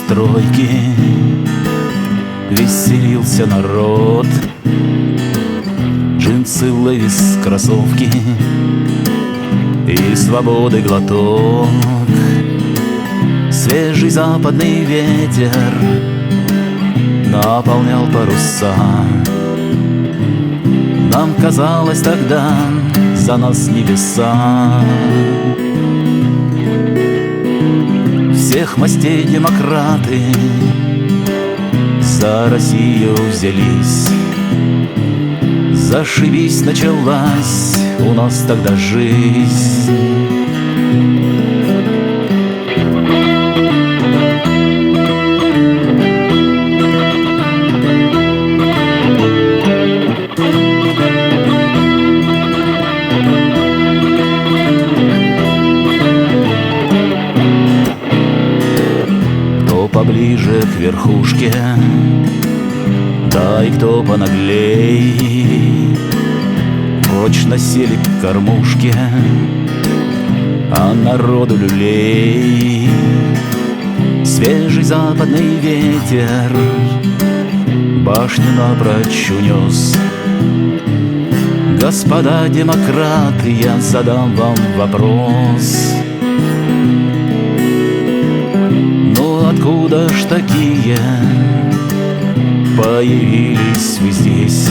стройки веселился народ. Джинсы, левис, кроссовки и свободы глоток. Свежий западный ветер наполнял паруса. Нам казалось тогда за нас небеса. Всех мастей демократы за Россию взялись. Зашибись началась у нас тогда жизнь. Поближе к верхушке, да и кто понаглей, прочно сели к кормушке, а народу люлей. Свежий западный ветер башню напрочь унес. Господа демократы, я задам вам вопрос. Откуда ж такие появились вы здесь?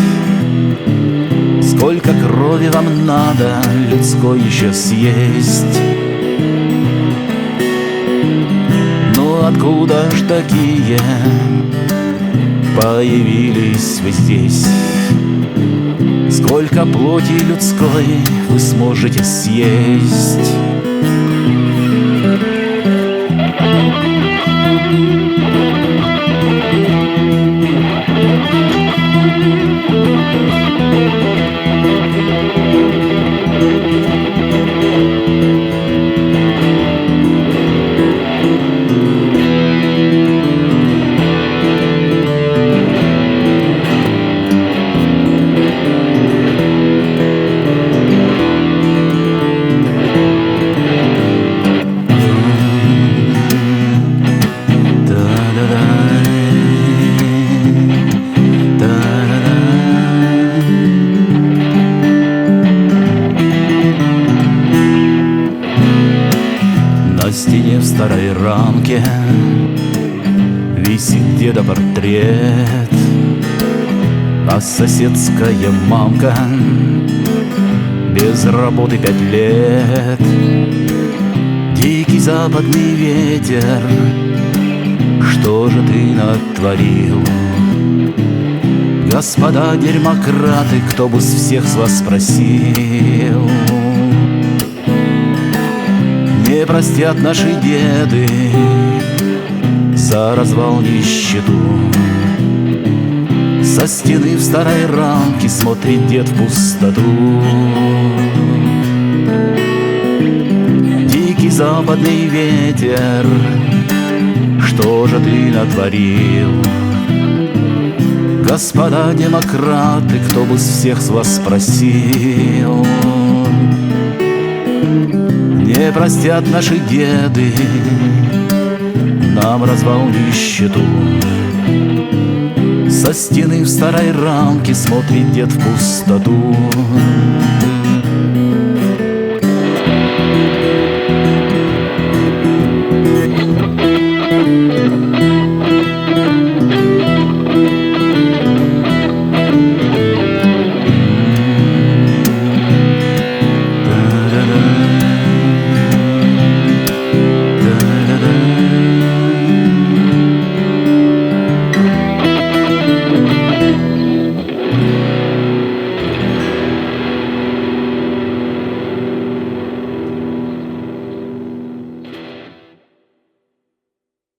Сколько крови вам надо людской еще съесть? Ну откуда ж такие появились вы здесь? Сколько плоти людской вы сможете съесть? На стене в старой рамке висит деда портрет, а соседская мамка без работы 5 лет. Дикий западный ветер, что же ты натворил? Господа демократы, кто бы с всех с вас спросил? Не простят наши деды за развал, нищету. Со стены в старой рамке смотрит дед в пустоту. Дикий западный ветер, что же ты натворил? Господа демократы, кто бы с всех с вас спросил? Не простят наши деды нам развал, нищету. Со стены в старой рамке смотрит дед в пустоту.